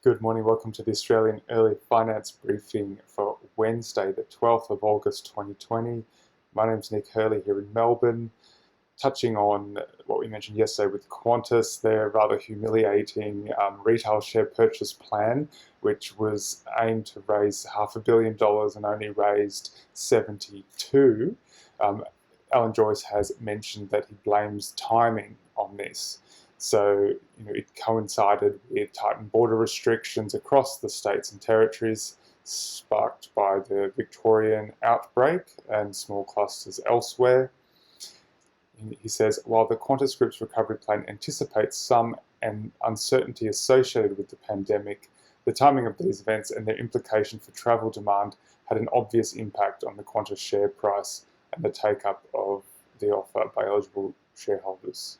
Good morning, welcome to the Australian Early Finance Briefing for Wednesday, the 12th of August 2020. My name's Nick Hurley here in Melbourne. Touching on what we mentioned yesterday with Qantas, their rather humiliating retail share purchase plan, which was aimed to raise $500 million and only raised 72. Alan Joyce has mentioned that he blames timing on this. So, it coincided with tightened border restrictions across the states and territories, sparked by the Victorian outbreak and small clusters elsewhere. He says, while the Qantas Group's recovery plan anticipates some uncertainty associated with the pandemic, the timing of these events and their implication for travel demand had an obvious impact on the Qantas share price and the take-up of the offer by eligible shareholders.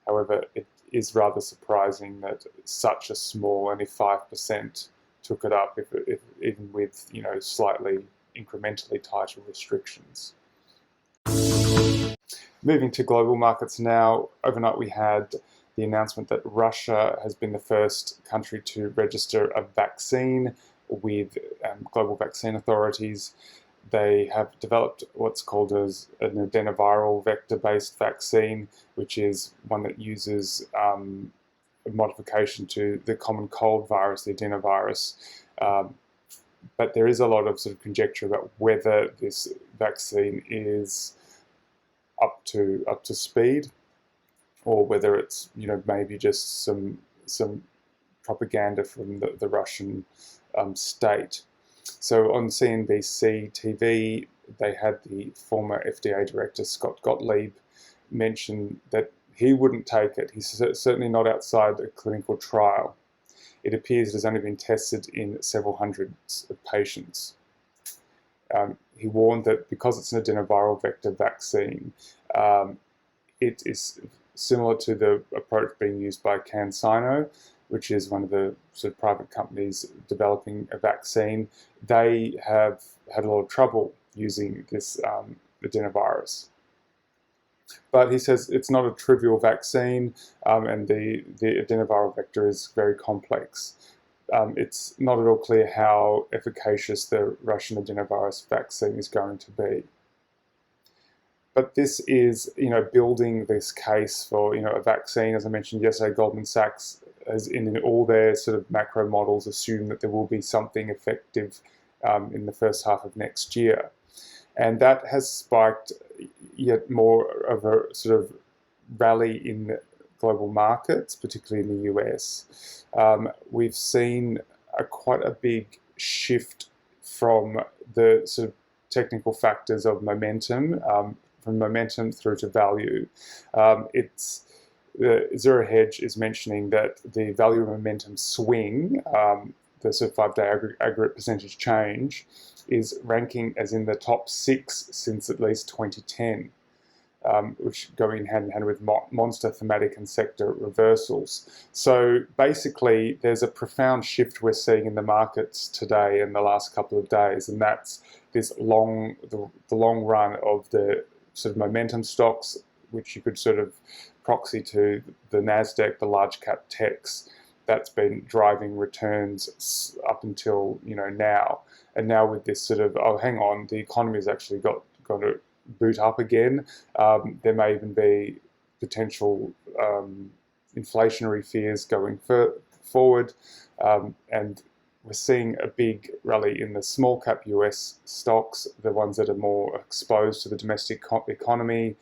However, it is rather surprising that such a small, only 5%, took it up, if even with slightly incrementally tighter restrictions. Moving to global markets now, overnight we had the announcement that Russia has been the first country to register a vaccine with global vaccine authorities. They have developed what's called as an adenoviral vector-based vaccine, which is one that uses a modification to the common cold virus, the adenovirus. But there is a lot of sort of conjecture about whether this vaccine is up to speed, or whether it's maybe just some propaganda from the Russian state. So on CNBC TV, they had the former FDA director, Scott Gottlieb, mention that he wouldn't take it. He's certainly not outside a clinical trial. It appears it has only been tested in several hundreds of patients. He warned that because it's an adenoviral vector vaccine, it is similar to the approach being used by CanSino, which is one of the sort of private companies developing a vaccine. They have had a lot of trouble using this adenovirus. But he says it's not a trivial vaccine, and the adenoviral vector is very complex. It's not at all clear how efficacious the Russian adenovirus vaccine is going to be. But this is, building this case for, a vaccine. As I mentioned yesterday, Goldman Sachs has, in all their sort of macro models, assumed that there will be something effective in the first half of next year. And that has spiked yet more of a sort of rally in global markets, particularly in the US. We've seen quite a big shift from the sort of technical factors of momentum, from momentum through to value. The Zero Hedge is mentioning that the value momentum swing, the sort of 5-day aggregate percentage change, is ranking as in the top 6 since at least 2010, which go in hand in hand with monster thematic and sector reversals. So basically, there's a profound shift we're seeing in the markets today in the last couple of days, and that's this the long run of the sort of momentum stocks, which you could sort of proxy to the NASDAQ, the large cap techs. That's been driving returns up until now. And now with this sort of, oh, hang on, the economy has actually got to boot up again. There may even be potential inflationary fears going forward. And we're seeing a big rally in the small cap US stocks, the ones that are more exposed to the domestic economy.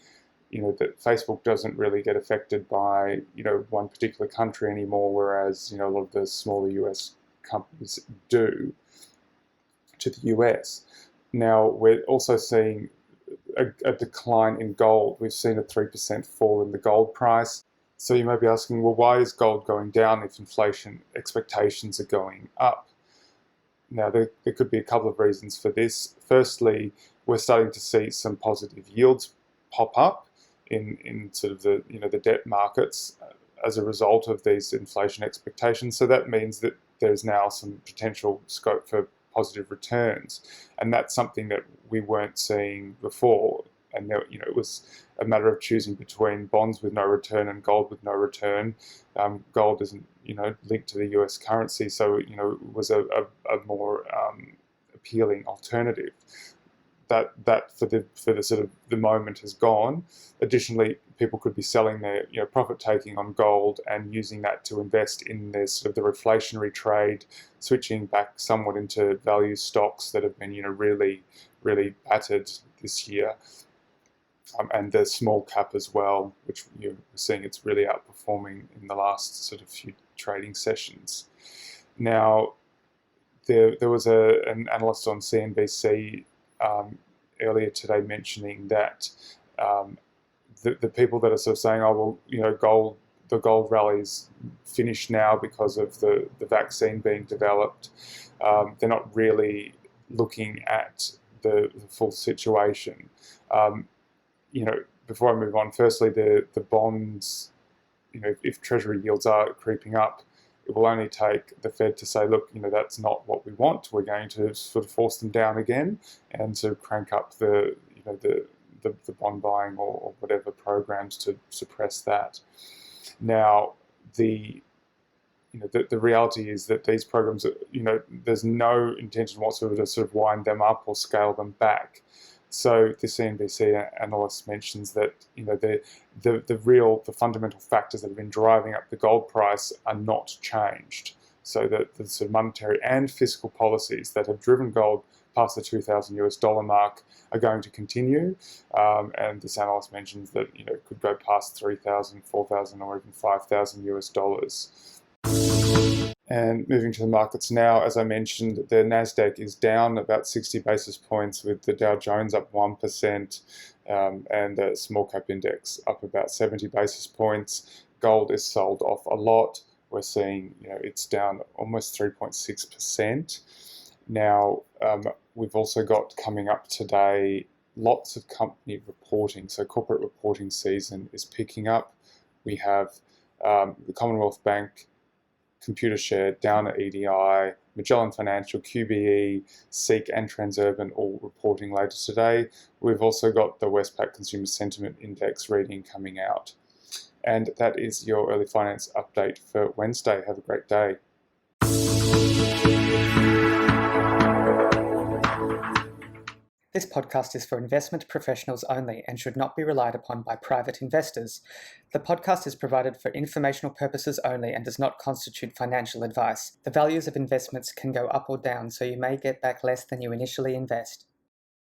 That Facebook doesn't really get affected by, one particular country anymore, whereas, a lot of the smaller US companies do to the US. Now, we're also seeing a decline in gold. We've seen a 3% fall in the gold price. So you may be asking, well, why is gold going down if inflation expectations are going up? Now, there could be a couple of reasons for this. Firstly, we're starting to see some positive yields pop up in sort of the debt markets as a result of these inflation expectations. So that means that there's now some potential scope for positive returns, and that's something that we weren't seeing before. and there, it was a matter of choosing between bonds with no return and gold with no return. Gold isn't linked to the US currency, so it was a more appealing alternative. That for the sort of the moment has gone. Additionally, people could be selling their profit taking on gold and using that to invest in their sort of the reflationary trade, switching back somewhat into value stocks that have been really battered this year, and the small cap as well, which you're seeing it's really outperforming in the last sort of few trading sessions. Now, there was an analyst on CNBC earlier today mentioning that the people that are sort of saying, oh well, the gold rally's finished now because of the vaccine being developed, they're not really looking at the full situation. Before I move on, firstly, the bonds, if Treasury yields are creeping up, it will only take the Fed to say, look, that's not what we want. We're going to sort of force them down again and to crank up the bond buying or whatever programs to suppress that. Now, the reality is that these programs, there's no intention whatsoever to sort of wind them up or scale them back. So the CNBC analyst mentions that the fundamental factors that have been driving up the gold price are not changed. So that the sort of monetary and fiscal policies that have driven gold past the $2,000 mark are going to continue. And this analyst mentions that it could go past $3,000, $4,000, or even $5,000. And moving to the markets now, as I mentioned, the Nasdaq is down about 60 basis points, with the Dow Jones up 1%, and the small cap index up about 70 basis points. Gold is sold off a lot. We're seeing it's down almost 3.6%. Now, we've also got coming up today lots of company reporting. So corporate reporting season is picking up. We have the Commonwealth Bank, Computershare down at EDI, Magellan Financial, QBE, SEEK and Transurban all reporting later today. We've also got the Westpac Consumer Sentiment Index reading coming out. And that is your early finance update for Wednesday. Have a great day. This podcast is for investment professionals only and should not be relied upon by private investors. The podcast is provided for informational purposes only and does not constitute financial advice. The values of investments can go up or down, so you may get back less than you initially invest.